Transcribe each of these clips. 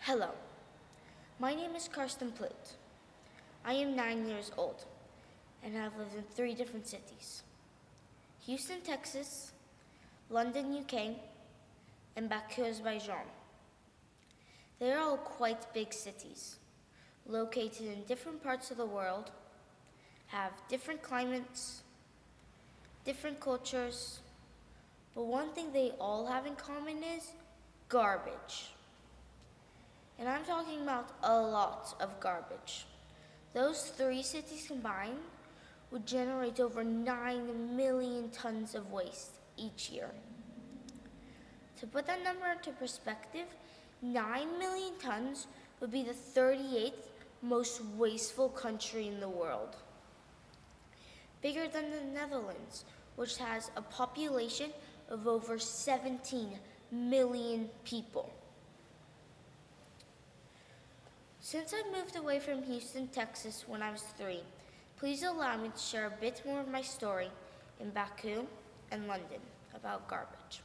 Hello, my name is Karsten Plutt. I am 9 years old and have lived in 3 different cities: Houston, Texas, London, UK, and Baku, Azerbaijan. They are all quite big cities, located in different parts of the world, have different climates, different cultures, but one thing they all have in common is garbage. And I'm talking about a lot of garbage. Those 3 cities combined would generate over 9 million tons of waste each year. To put that number into perspective, 9 million tons would be the 38th most wasteful country in the world. Bigger than the Netherlands, which has a population of over 17 million people. Since I moved away from Houston, Texas when I was 3, please allow me to share a bit more of my story in Baku and London about garbage.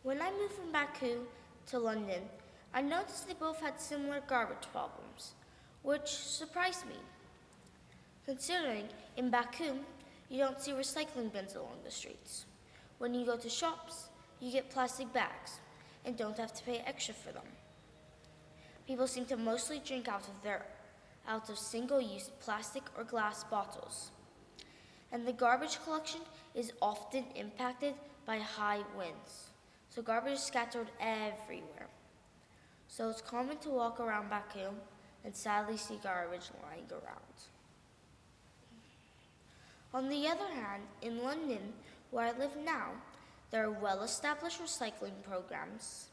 When I moved from Baku to London, I noticed they both had similar garbage problems, which surprised me. Considering in Baku, you don't see recycling bins along the streets. When you go to shops, you get plastic bags and don't have to pay extra for them. People seem to mostly drink out of single-use plastic or glass bottles. And the garbage collection is often impacted by high winds, so garbage is scattered everywhere. So it's common to walk around Baku and sadly see garbage lying around. On the other hand, in London, where I live now, there are well-established recycling programs,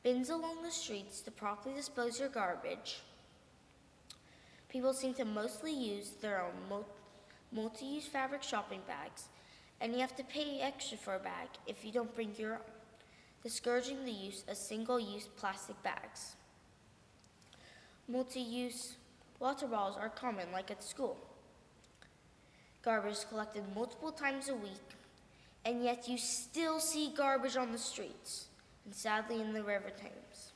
bins along the streets to properly dispose your garbage. People seem to mostly use their own multi-use fabric shopping bags, and you have to pay extra for a bag if you don't bring your own, discouraging the use of single-use plastic bags. Multi-use water bottles are common, like at school. Garbage is collected multiple times a week, and yet you still see garbage on the streets, and sadly in the River Thames.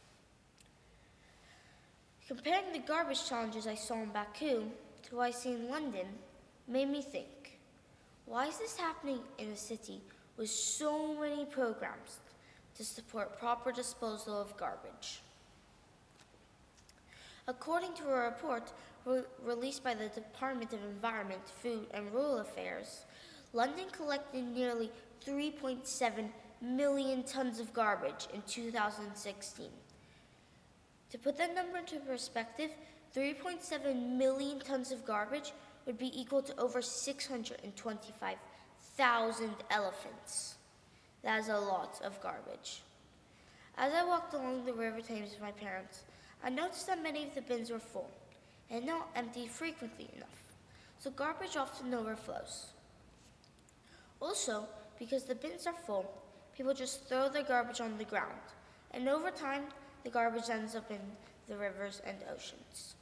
Comparing the garbage challenges I saw in Baku to what I see in London made me think, why is this happening in a city with so many programs to support proper disposal of garbage? According to a report released by the Department of Environment, Food and Rural Affairs, London collected nearly 3.7 million tons of garbage in 2016. To put that number into perspective, 3.7 million tons of garbage would be equal to over 625,000 elephants. That is a lot of garbage. As I walked along the River Thames with my parents, I noticed that many of the bins were full and not emptied frequently enough, so garbage often overflows. Also, because the bins are full, people just throw their garbage on the ground, and over time, the garbage ends up in the rivers and oceans.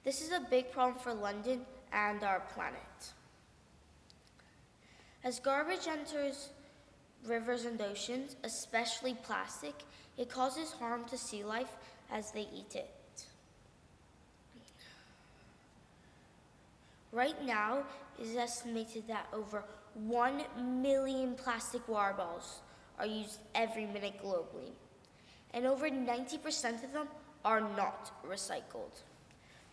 This is a big problem for London and our planet. As garbage enters rivers and oceans, especially plastic, it causes harm to sea life as they eat it. Right now, it is estimated that over 1 million plastic water bottles are used every minute globally, and over 90% of them are not recycled,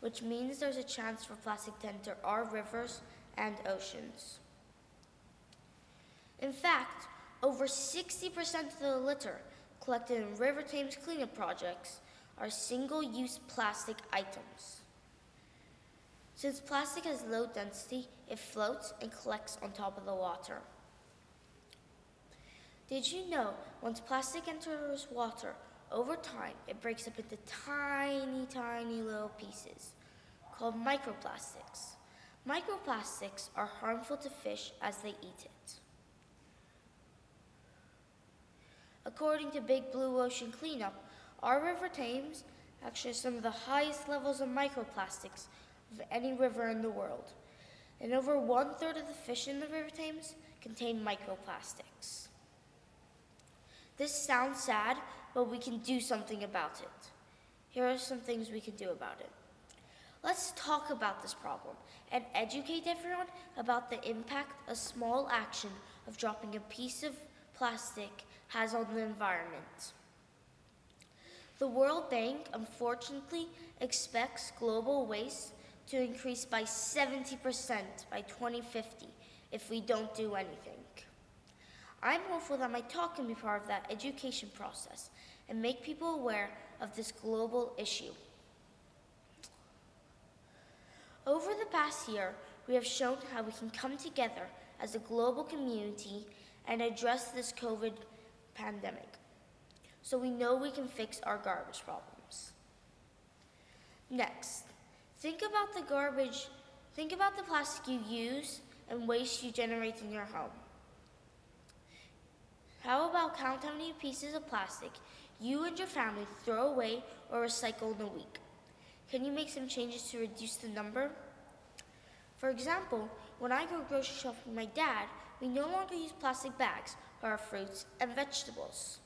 which means there's a chance for plastic to enter our rivers and oceans. In fact, over 60% of the litter collected in River Thames cleanup projects are single-use plastic items. Since plastic has low density, it floats and collects on top of the water. Did you know once plastic enters water, over time it breaks up into tiny, tiny little pieces called microplastics? Microplastics are harmful to fish as they eat it. According to Big Blue Ocean Cleanup, our River Thames actually has some of the highest levels of microplastics of any river in the world, and over 1/3 of the fish in the River Thames contain microplastics. This sounds sad, but we can do something about it. Here are some things we can do about it. Let's talk about this problem and educate everyone about the impact a small action of dropping a piece of plastic has on the environment. The World Bank, unfortunately, expects global waste to increase by 70% by 2050 if we don't do anything. I'm hopeful that my talk can be part of that education process and make people aware of this global issue. Over the past year, we have shown how we can come together as a global community and address this COVID pandemic, so we know we can fix our garbage problems. Next, think about the plastic you use and waste you generate in your home. How about count how many pieces of plastic you and your family throw away or recycle in a week? Can you make some changes to reduce the number? For example, when I go grocery shopping with my dad, we no longer use plastic bags for our fruits and vegetables.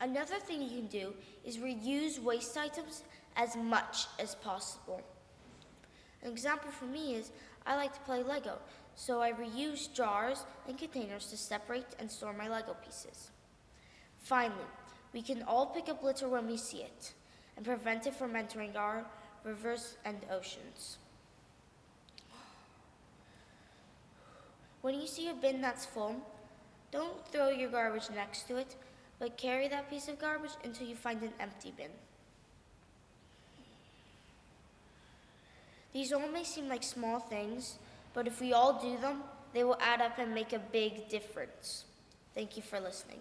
Another thing you can do is reuse waste items as much as possible. An example for me is I like to play Lego, so I reuse jars and containers to separate and store my Lego pieces. Finally, we can all pick up litter when we see it and prevent it from entering our rivers and oceans. When you see a bin that's full, don't throw your garbage next to it, but carry that piece of garbage until you find an empty bin. These all may seem like small things, but if we all do them, they will add up and make a big difference. Thank you for listening.